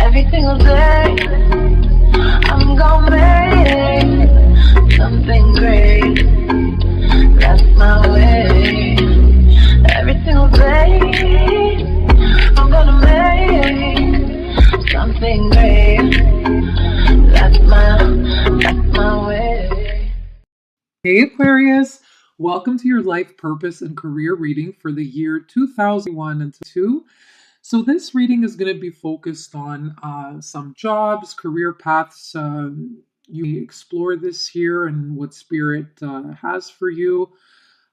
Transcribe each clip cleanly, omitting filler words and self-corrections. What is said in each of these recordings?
Every single day, I'm gonna make something great. That's my way. Every single day, I'm gonna make something great. That's my way. Hey Aquarius, welcome to your life purpose and career reading for the year 2001 and 2. So this reading is going to be focused on some jobs, career paths you may explore this year and what spirit has for you.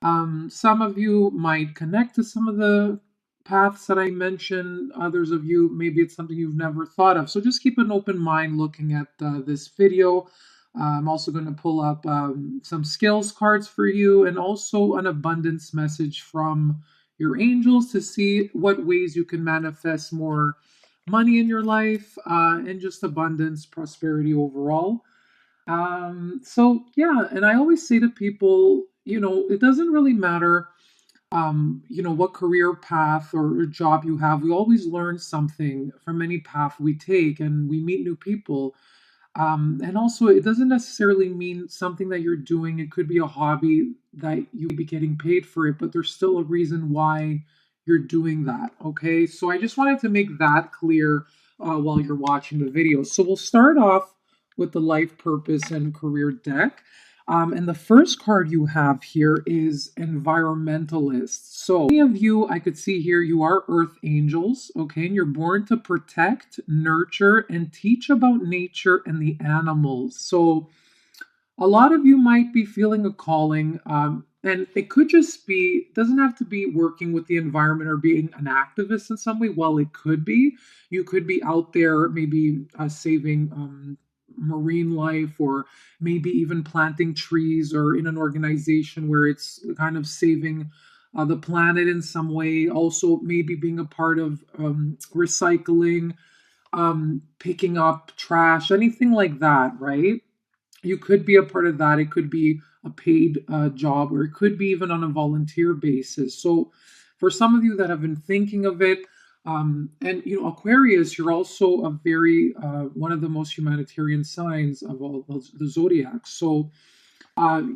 Some of you might connect to some of the paths that I mentioned. Others of you, maybe it's something you've never thought of. So just keep an open mind looking at this video. I'm also going to pull up some skills cards for you and also an abundance message from your angels to see what ways you can manifest more money in your life and just abundance, prosperity overall. So yeah, and I always say to people, it doesn't really matter, what career path or job you have. We always learn something from any path we take and we meet new people. And also, it doesn't necessarily mean something that you're doing. It could be a hobby that you be getting paid for it, but there's still a reason why you're doing that. Okay, so I just wanted to make that clear while you're watching the video. So we'll start off with the life purpose and career deck. And the first card you have here is environmentalist. So many of you, I could see here, you are earth angels, okay? And you're born to protect, nurture, and teach about nature and the animals. So a lot of you might be feeling a calling, and it could just be, doesn't have to be working with the environment or being an activist in some way. Well, it could be. You could be out there maybe saving marine life, or maybe even planting trees, or in an organization where it's kind of saving the planet in some way. Also, maybe being a part of recycling, picking up trash, anything like that, right? You could be a part of that. It could be a paid job, or it could be even on a volunteer basis. So for some of you that have been thinking of it, and Aquarius, you're also a very one of the most humanitarian signs of all the zodiacs. So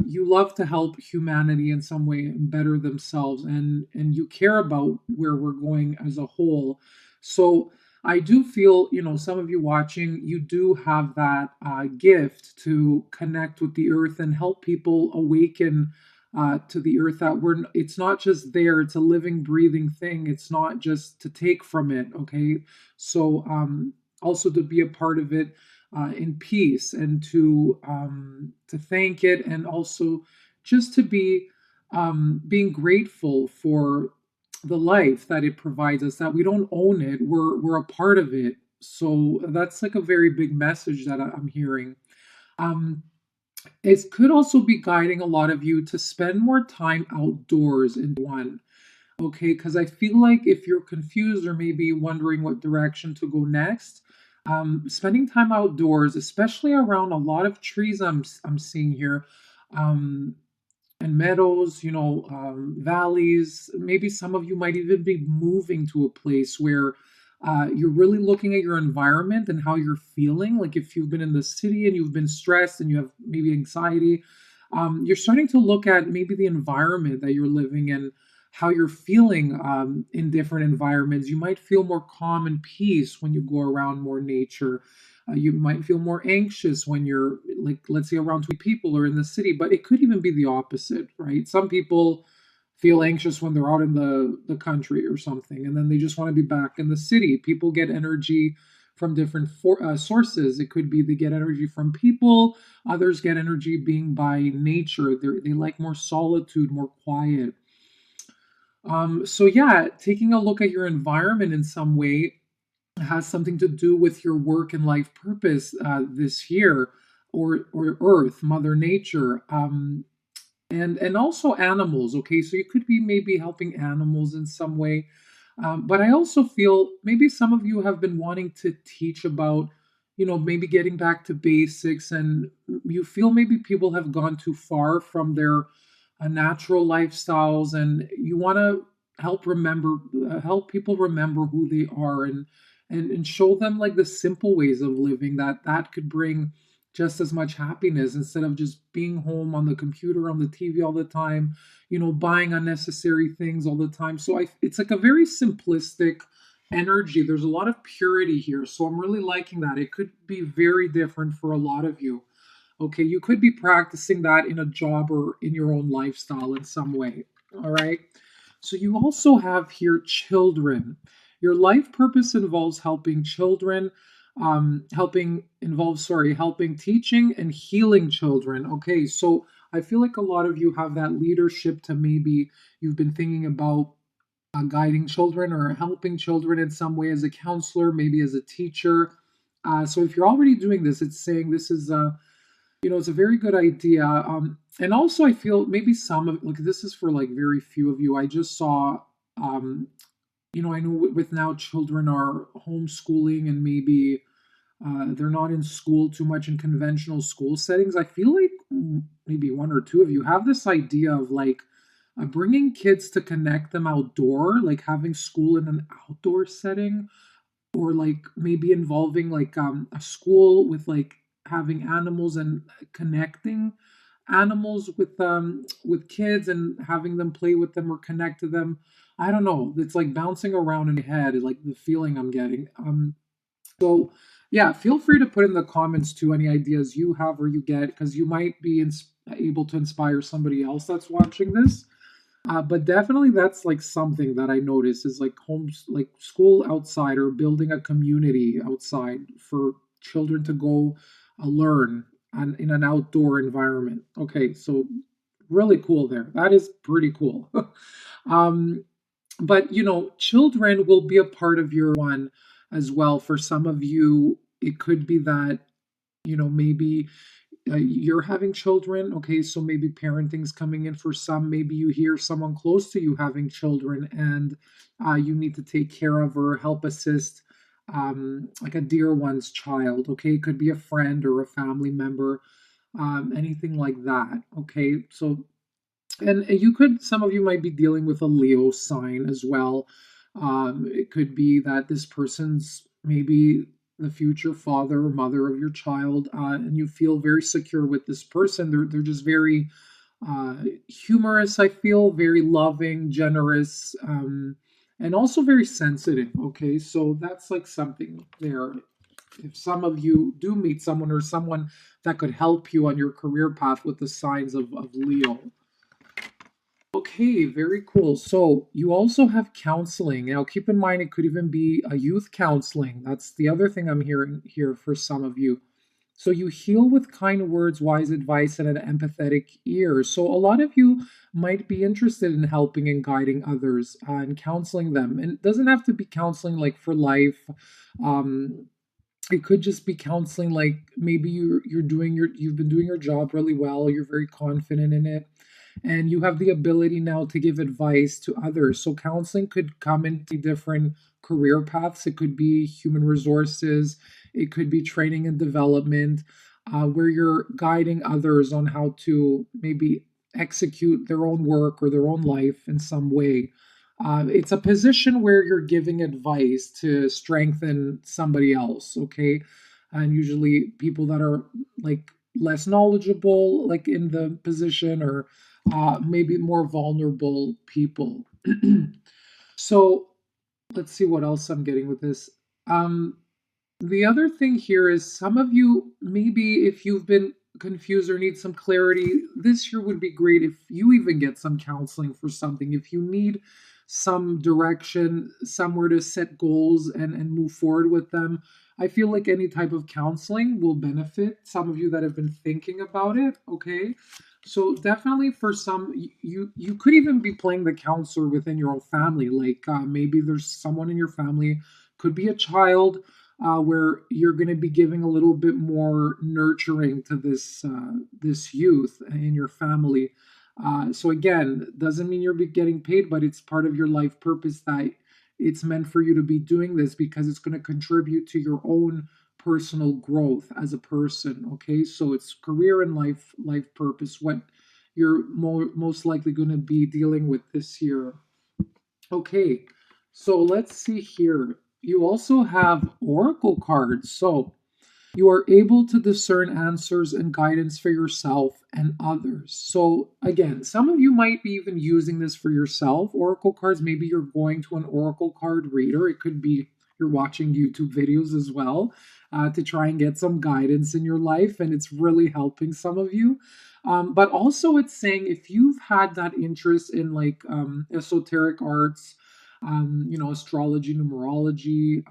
you love to help humanity in some way and better themselves, and you care about where we're going as a whole. So I do feel, some of you watching, you do have that gift to connect with the earth and help people awaken to the earth, that it's not just there, it's a living, breathing thing. It's not just to take from it, okay? So also to be a part of it in peace, and to thank it, and also just to be being grateful for the life that it provides us, that we don't own it, we're a part of it. So that's like a very big message that I'm hearing. It could also be guiding a lot of you to spend more time outdoors in one. Okay, because I feel like if you're confused or maybe wondering what direction to go next, spending time outdoors, especially around a lot of trees I'm seeing here, and meadows, valleys. Maybe some of you might even be moving to a place where you're really looking at your environment and how you're feeling. Like if you've been in the city and you've been stressed and you have maybe anxiety, you're starting to look at maybe the environment that you're living in, how you're feeling in different environments. You might feel more calm and peace when you go around more nature. You might feel more anxious when you're, like, let's say, around two people or in the city, but it could even be the opposite, right? Some people feel anxious when they're out in the country or something, and then they just want to be back in the city. People get energy from different sources. It could be they get energy from people. Others get energy being by nature. They like more solitude, more quiet. So yeah, taking a look at your environment in some way has something to do with your work and life purpose this year, or Earth, Mother Nature, and also animals. Okay, so you could be maybe helping animals in some way, but I also feel maybe some of you have been wanting to teach about, maybe getting back to basics, and you feel maybe people have gone too far from their natural lifestyles, and you want to help people remember who they are, and show them like the simple ways of living that could bring just as much happiness instead of just being home on the computer, on the TV all the time, buying unnecessary things all the time. So it's like a very simplistic energy. There's a lot of purity here. So I'm really liking that. It could be very different for a lot of you. Okay, you could be practicing that in a job or in your own lifestyle in some way. All right. So you also have here children. Your life purpose involves helping children, helping teaching and healing children. Okay, so I feel like a lot of you have that leadership to maybe you've been thinking about guiding children or helping children in some way as a counselor, maybe as a teacher. So if you're already doing this, it's saying this is it's a very good idea. And also I feel maybe some of like this is for like very few of you. I just saw I know with now children are homeschooling and maybe they're not in school too much in conventional school settings. I feel like maybe one or two of you have this idea of like bringing kids to connect them outdoor, like having school in an outdoor setting, or like maybe involving like a school with like having animals and connecting animals with kids and having them play with them or connect to them. I don't know, it's like bouncing around in my head, like the feeling I'm getting. So yeah, feel free to put in the comments too any ideas you have or you get, because you might be able to inspire somebody else that's watching this. But definitely that's like something that I notice is like homes, like school outside or building a community outside for children to go learn in an outdoor environment. Okay, so really cool there. That is pretty cool. um, but children will be a part of your one as well. For some of you, it could be that maybe you're having children. Okay, so maybe parenting's coming in for some. Maybe you hear someone close to you having children and you need to take care of or help assist like a dear one's child. Okay, it could be a friend or a family member, anything like that. Okay, so and some of you might be dealing with a Leo sign as well. It could be that this person's maybe the future father or mother of your child, and you feel very secure with this person. They're just very humorous, I feel, very loving, generous, and also very sensitive. Okay, so that's like something there. If some of you do meet someone or someone that could help you on your career path with the signs of Leo. Okay, very cool. So you also have counseling. Now, keep in mind, it could even be a youth counseling. That's the other thing I'm hearing here for some of you. So you heal with kind words, wise advice, and an empathetic ear. So a lot of you might be interested in helping and guiding others and counseling them. And it doesn't have to be counseling like for life. Um, it could just be counseling like maybe you've been doing your job really well, you're very confident in it, and you have the ability now to give advice to others. So counseling could come into different career paths. It could be human resources, it could be training and development, where you're guiding others on how to maybe execute their own work or their own life in some way. It's a position where you're giving advice to strengthen somebody else, okay? And usually people that are like less knowledgeable, like in the position, or maybe more vulnerable people. So let's see what else I'm getting with this. The other thing here is some of you, maybe if you've been confused or need some clarity, this year would be great if you even get some counseling for something. If you need some direction, somewhere to set goals and move forward with them, I feel like any type of counseling will benefit some of you that have been thinking about it. Okay. So definitely for some, you could even be playing the counselor within your own family. Like maybe there's someone in your family, could be a child, where you're going to be giving a little bit more nurturing to this youth in your family. So again, doesn't mean you're getting paid, but it's part of your life purpose that it's meant for you to be doing this because it's going to contribute to your own personal growth as a person. Okay, so it's career and life purpose, what you're most likely going to be dealing with this year. Okay, so let's see here. You also have oracle cards. So you are able to discern answers and guidance for yourself and others. So, again, some of you might be even using this for yourself. Oracle cards, maybe you're going to an oracle card reader. It could be you're watching YouTube videos as well to try and get some guidance in your life, and it's really helping some of you. But also, it's saying if you've had that interest in like esoteric arts, astrology, numerology,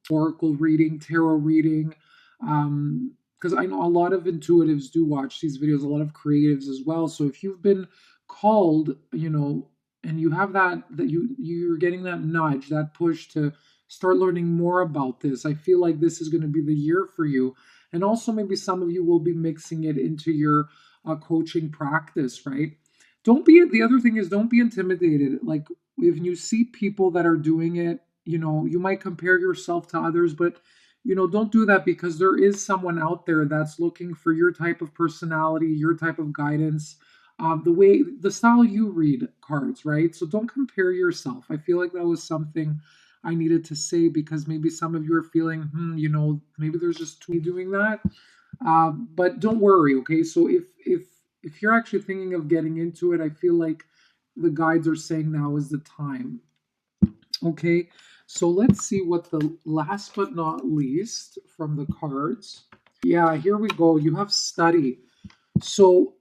oracle reading, tarot reading, because I know a lot of intuitives do watch these videos, a lot of creatives as well. So if you've been called, and you have that you're getting that nudge, that push to start learning more about this, I feel like this is going to be the year for you. And also maybe some of you will be mixing it into your coaching practice, right? The other thing is, don't be intimidated. Like, if you see people that are doing it, you might compare yourself to others, but don't do that, because there is someone out there that's looking for your type of personality, your type of guidance, the style you read cards, right? So don't compare yourself. I feel like that was something I needed to say, because maybe some of you are feeling, maybe there's just too many doing that. But don't worry, okay? So if you're actually thinking of getting into it, I feel like the guides are saying now is the time. Okay, so let's see what the last but not least from the cards. Yeah, here we go. You have study. So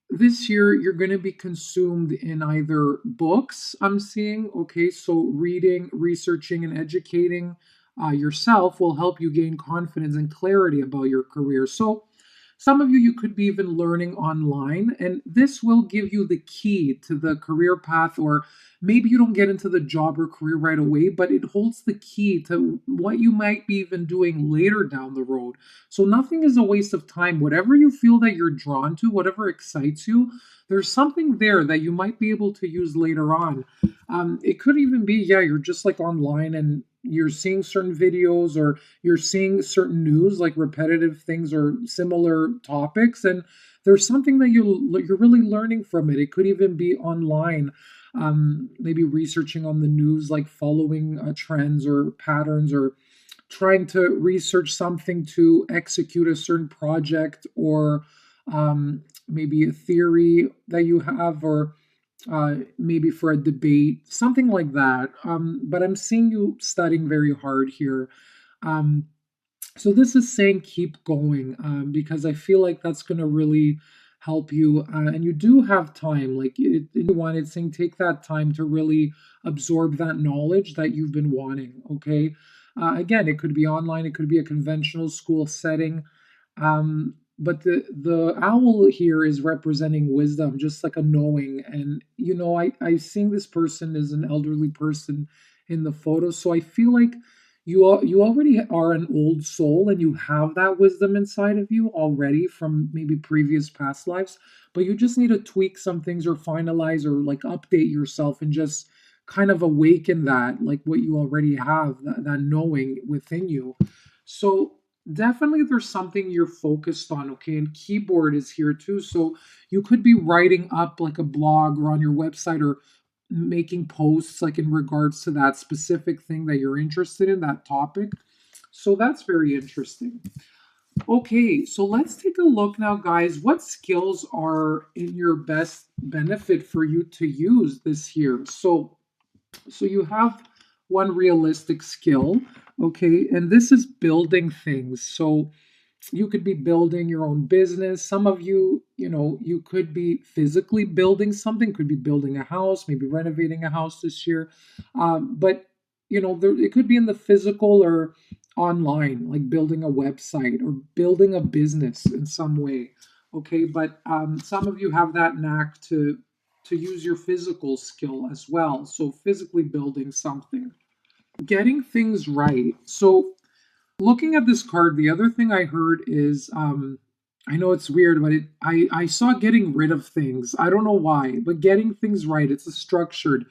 this year you're going to be consumed in either books, I'm seeing. Okay, so reading, researching, and educating yourself will help you gain confidence and clarity about your career. So some of you could be even learning online, and this will give you the key to the career path, or maybe you don't get into the job or career right away, but it holds the key to what you might be even doing later down the road. So nothing is a waste of time. Whatever you feel that you're drawn to, whatever excites you, there's something there that you might be able to use later on. It could even be, yeah, you're just like online and you're seeing certain videos, or you're seeing certain news, like repetitive things or similar topics, and there's something that you're really learning from it. It could even be online, maybe researching on the news, like following trends or patterns, or trying to research something to execute a certain project, or maybe a theory that you have, or maybe for a debate, something like that. But I'm seeing you studying very hard here. Um, so this is saying keep going, because I feel like that's going to really help you. And you do have time. Like it's saying take that time to really absorb that knowledge that you've been wanting. Okay. Again, it could be online, it could be a conventional school setting. But the owl here is representing wisdom, just like a knowing. And I seen this person is an elderly person in the photo, so I feel like you already are an old soul, and you have that wisdom inside of you already from maybe previous past lives, but you just need to tweak some things, or finalize, or like update yourself, and just kind of awaken that, like what you already have, that knowing within you. So definitely there's something you're focused on. Okay, and keyboard is here too, so you could be writing up like a blog, or on your website, or making posts like in regards to that specific thing that you're interested in, that topic. So that's very interesting. Okay, so let's take a look now, guys. What skills are in your best benefit for you to use this year? So you have one realistic skill, okay, and this is building things. So you could be building your own business. Some of you, you could be physically building something, could be building a house, maybe renovating a house this year. But it could be in the physical or online, like building a website or building a business in some way. Okay, but some of you have that knack to use your physical skill as well. So physically building something, getting things right. So looking at this card, the other thing I heard is I know it's weird, but I saw getting rid of things. I don't know why, but getting things right. It's a structured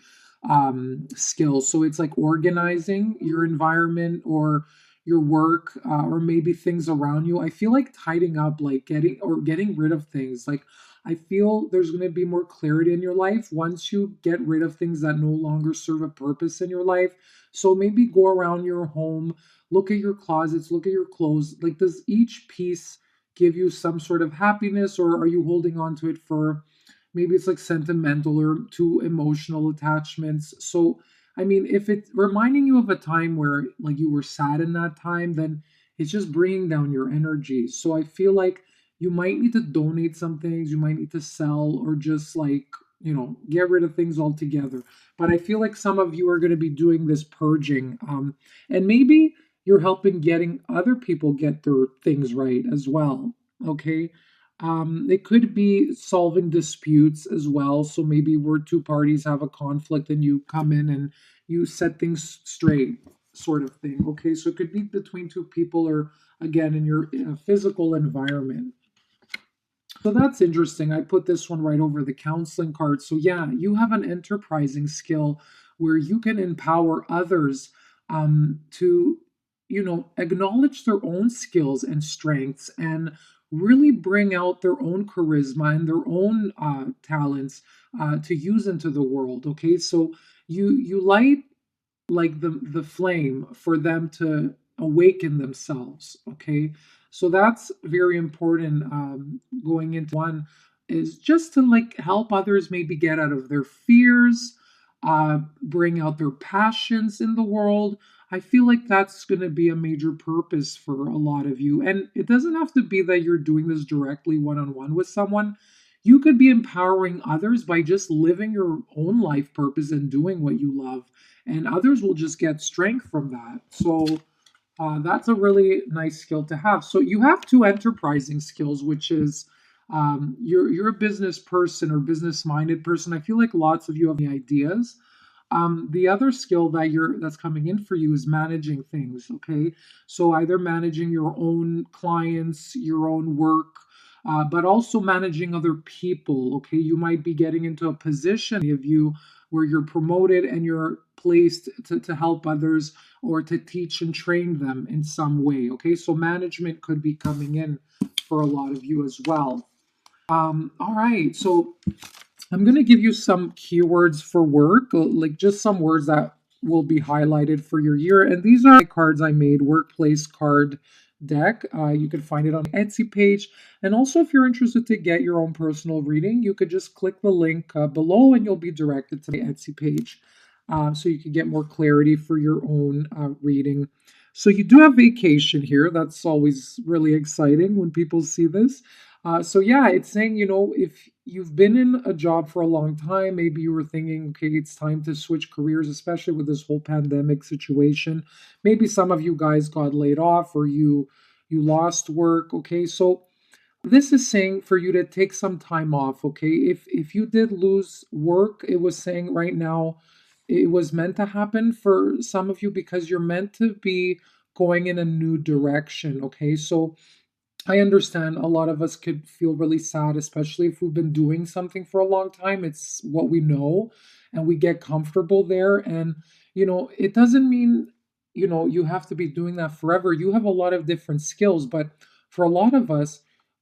skill. So it's like organizing your environment, or your work, or maybe things around you. I feel like tidying up, like getting rid of things. Like I feel there's going to be more clarity in your life once you get rid of things that no longer serve a purpose in your life. So maybe go around your home, look at your closets, look at your clothes. Like, does each piece give you some sort of happiness, or are you holding on to it for maybe it's like sentimental or too emotional attachments? So, I mean, if it's reminding you of a time where like you were sad in that time, then it's just bringing down your energy. So I feel like you might need to donate some things, you might need to sell, or just like, get rid of things altogether. But I feel like some of you are going to be doing this purging. And maybe you're helping getting other people get their things right as well. Okay. It could be solving disputes as well. So maybe where two parties have a conflict and you come in and you set things straight, sort of thing. Okay. So it could be between two people, or again in your physical environment. So that's interesting. I put this one right over the counseling card. So, yeah, you have an enterprising skill where you can empower others to, acknowledge their own skills and strengths and really bring out their own charisma and their own talents to use into the world. Okay. So you light like the flame for them to awaken themselves. Okay, so that's very important. Going into one is just to like help others maybe get out of their fears, bring out their passions in the world. I feel like that's going to be a major purpose for a lot of you, and it doesn't have to be that you're doing this directly one-on-one with someone. You could be empowering others by just living your own life purpose and doing what you love, and others will just get strength from that. So that's a really nice skill to have. So you have two enterprising skills, which is you're a business person or business minded person. I feel like lots of you have the ideas. The other skill that's coming in for you is managing things. Okay, so either managing your own clients, your own work, but also managing other people. Okay, you might be getting into a position of you where you're promoted and you're placed to help others or to teach and train them in some way. Okay, so management could be coming in for a lot of you as well. All right, so I'm going to give you some keywords for work, like just some words that will be highlighted for your year. And these are cards I made, workplace card deck. You can find it on the Etsy page. And also, if you're interested to get your own personal reading, you could just click the link below and you'll be directed to the Etsy page. So you can get more clarity for your own reading. So you do have vacation here. That's always really exciting when people see this. So yeah, it's saying, if you've been in a job for a long time, maybe you were thinking, okay, it's time to switch careers, especially with this whole pandemic situation. Maybe some of you guys got laid off or you lost work. Okay, so this is saying for you to take some time off. Okay, if you did lose work, it was saying right now it was meant to happen for some of you because you're meant to be going in a new direction. Okay, so I understand a lot of us could feel really sad, especially if we've been doing something for a long time. It's what we know and we get comfortable there. And, it doesn't mean, you have to be doing that forever. You have a lot of different skills, but for a lot of us,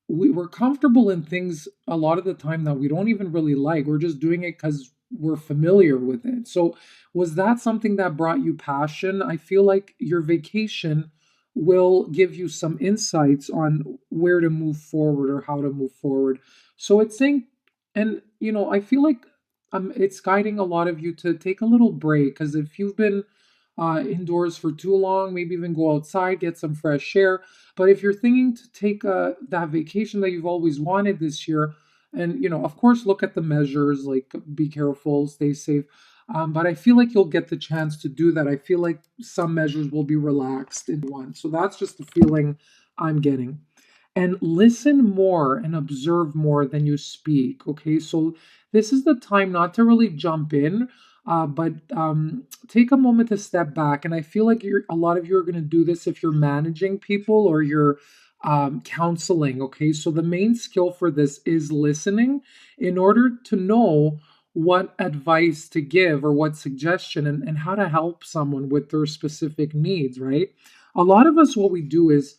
we're comfortable in things a lot of the time that we don't even really like. We're just doing it because we're familiar with it. So, was that something that brought you passion? I feel like your vacation will give you some insights on where to move forward or how to move forward. So it's saying, and I feel like it's guiding a lot of you to take a little break because if you've been indoors for too long, maybe even go outside, get some fresh air. But if you're thinking to take that vacation that you've always wanted this year, and of course, look at the measures, like be careful, stay safe. But I feel like you'll get the chance to do that. I feel like some measures will be relaxed in one. So that's just the feeling I'm getting. And listen more and observe more than you speak. Okay, so this is the time not to really jump in, but take a moment to step back. And I feel like a lot of you are going to do this if you're managing people or you're counseling. Okay, so the main skill for this is listening in order to know what advice to give or what suggestion and how to help someone with their specific needs, right? A lot of us, what we do is,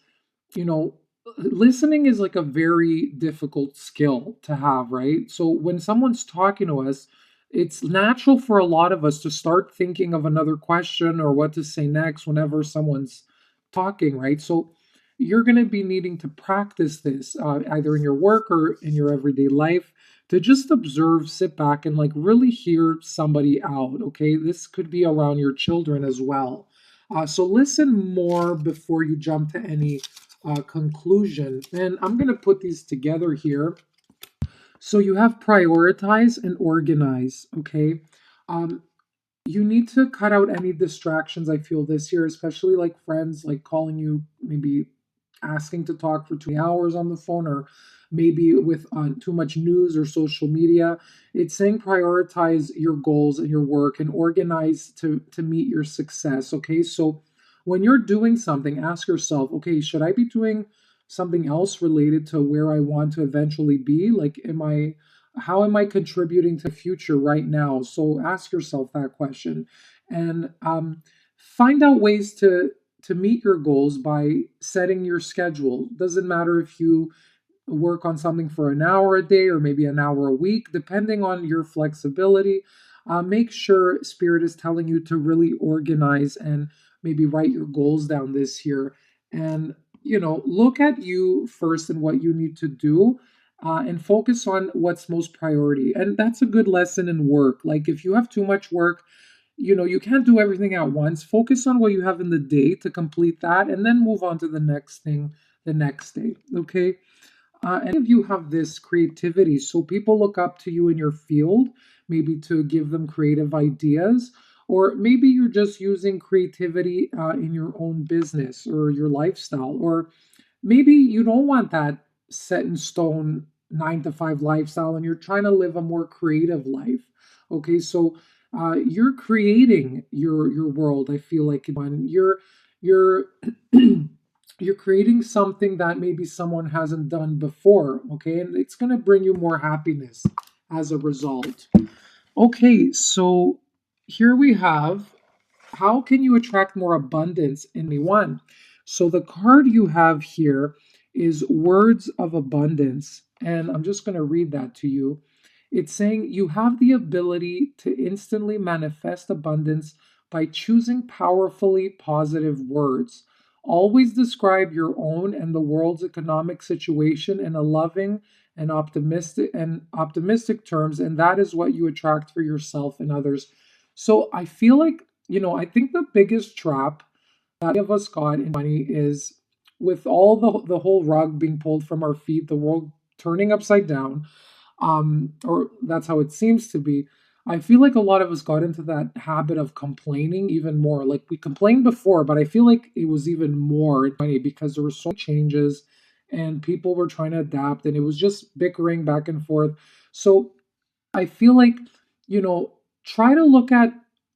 you know, listening is like a very difficult skill to have, right? So when someone's talking to us, it's natural for a lot of us to start thinking of another question or what to say next whenever someone's talking, right? So you're going to be needing to practice this either in your work or in your everyday life, to just observe, sit back, and like really hear somebody out, okay? This could be around your children as well. So listen more before you jump to any conclusion. And I'm going to put these together here. So you have prioritize and organize, okay? Um, you need to cut out any distractions, I feel, this year, especially like friends like calling you, maybe asking to talk for 2 hours on the phone, or maybe with too much news or social media. It's saying prioritize your goals and your work and organize to meet your success, okay? So when you're doing something, ask yourself, okay, should I be doing something else related to where I want to eventually be? Like, how am I contributing to the future right now? So ask yourself that question, and find out ways to meet your goals by setting your schedule. Doesn't matter if you work on something for an hour a day or maybe an hour a week, depending on your flexibility. Make sure Spirit is telling you to really organize and maybe write your goals down this year. And, look at you first and what you need to do. And focus on what's most priority. And that's a good lesson in work. Like, if you have too much work, you can't do everything at once. Focus on what you have in the day to complete that, and then move on to the next thing the next day. Okay. Any of you have this creativity, so people look up to you in your field, maybe to give them creative ideas, or maybe you're just using creativity in your own business or your lifestyle, or maybe you don't want that set in stone 9 to 5 lifestyle and you're trying to live a more creative life. Okay, so you're creating your world. I feel like when you're you're creating something that maybe someone hasn't done before. Okay, and it's going to bring you more happiness as a result. Okay, so here we have, how can you attract more abundance in the one? So the card you have here is words of abundance. And I'm just going to read that to you. It's saying you have the ability to instantly manifest abundance by choosing powerfully positive words. Always describe your own and the world's economic situation in a loving and optimistic terms, and that is what you attract for yourself and others. So I feel like, I think the biggest trap that any of us got in money is, with all the whole rug being pulled from our feet, the world turning upside down, or that's how it seems to be. I feel like a lot of us got into that habit of complaining even more. Like, we complained before, but I feel like it was even more funny because there were so many changes and people were trying to adapt, and it was just bickering back and forth. So I feel like, you know, try to look at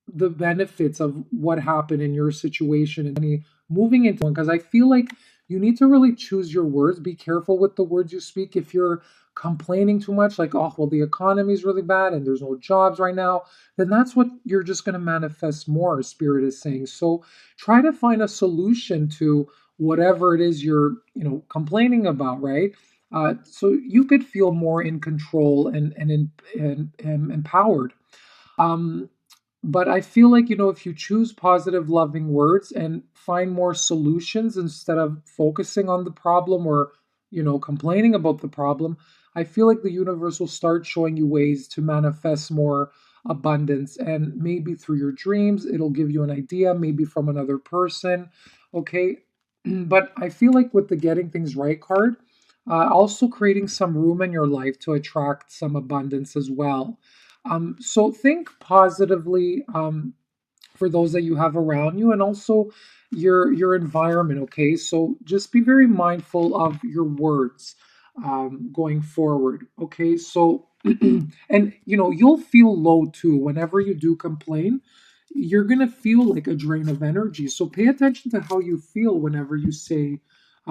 the benefits of what happened in your situation and moving into one, because I feel like you need to really choose your words. Be careful with the words you speak. If you're complaining too much, like, oh, well, the economy is really bad and there's no jobs right now, then that's what you're just going to manifest more, Spirit is saying. So try to find a solution to whatever it is you're, complaining about, right? So you could feel more in control and empowered. Um, but I feel like, if you choose positive, loving words and find more solutions instead of focusing on the problem or, complaining about the problem, I feel like the universe will start showing you ways to manifest more abundance. And maybe through your dreams, it'll give you an idea, maybe from another person. Okay. But I feel like with the getting things right card, also creating some room in your life to attract some abundance as well. So think positively, for those that you have around you, and also your environment. Okay, so just be very mindful of your words going forward. Okay, so and you'll feel low too whenever you do complain. You're gonna feel like a drain of energy. So pay attention to how you feel whenever you say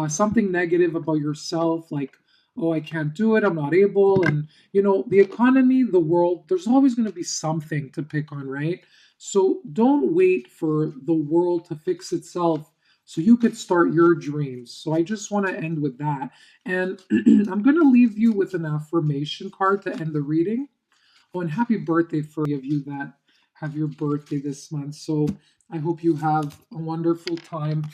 something negative about yourself, like, oh, I can't do it, I'm not able. And the economy, the world, there's always going to be something to pick on, right? So don't wait for the world to fix itself so you could start your dreams. So I just want to end with that. And I'm going to leave you with an affirmation card to end the reading. Oh, and happy birthday for any of you that have your birthday this month. So I hope you have a wonderful time.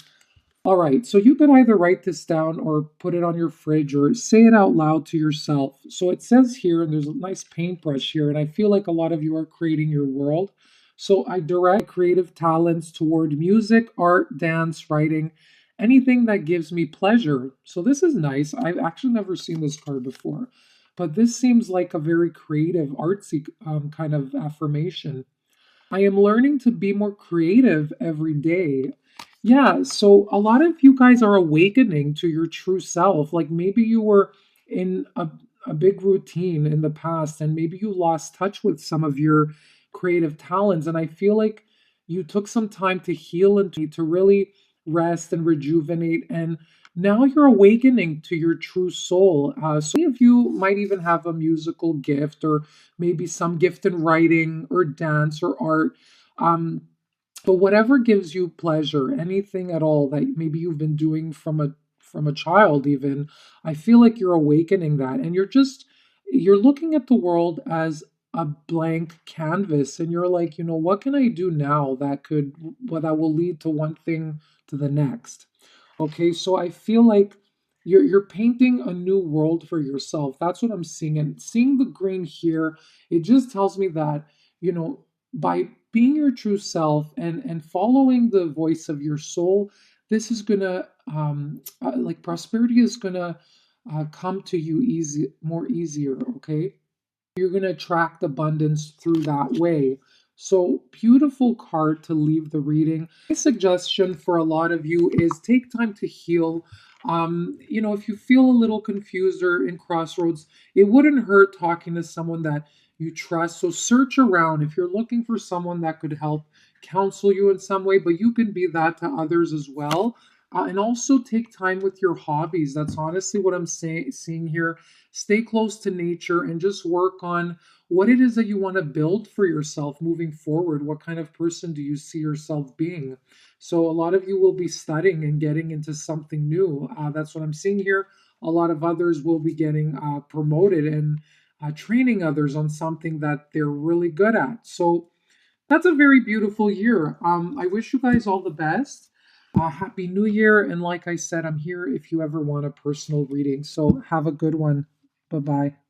All right, so you could either write this down or put it on your fridge or say it out loud to yourself. So it says here, and there's a nice paintbrush here, and I feel like a lot of you are creating your world. So I direct creative talents toward music, art, dance, writing, anything that gives me pleasure. So this is nice. I've actually never seen this card before, but this seems like a very creative, artsy kind of affirmation. I am learning to be more creative every day. Yeah, so a lot of you guys are awakening to your true self. Like maybe you were in a big routine in the past and maybe you lost touch with some of your creative talents. And I feel like you took some time to heal and to really rest and rejuvenate. And now you're awakening to your true soul. So many of you might even have a musical gift or maybe some gift in writing or dance or art. Um, but whatever gives you pleasure, anything at all that maybe you've been doing from a child even, I feel like you're awakening that and you're looking at the world as a blank canvas and you're like, what can I do now that will lead to one thing to the next. Okay, so I feel like you're painting a new world for yourself. That's what I'm seeing. And seeing the green here, it just tells me that, by being your true self and following the voice of your soul, this is gonna like prosperity is gonna come to you more easier. Okay, you're gonna attract abundance through that way. So beautiful card to leave the reading. My suggestion for a lot of you is take time to heal. If you feel a little confused or in crossroads, it wouldn't hurt talking to someone that you trust. So search around if you're looking for someone that could help counsel you in some way, but you can be that to others as well. And also take time with your hobbies. That's honestly what I'm seeing here. Stay close to nature and just work on what it is that you want to build for yourself moving forward. What kind of person do you see yourself being? So, a lot of you will be studying and getting into something new. That's what I'm seeing here. A lot of others will be getting promoted and training others on something that they're really good at. So, that's a very beautiful year. I wish you guys all the best. Happy New Year. And like I said, I'm here if you ever want a personal reading. So, have a good one. Bye bye.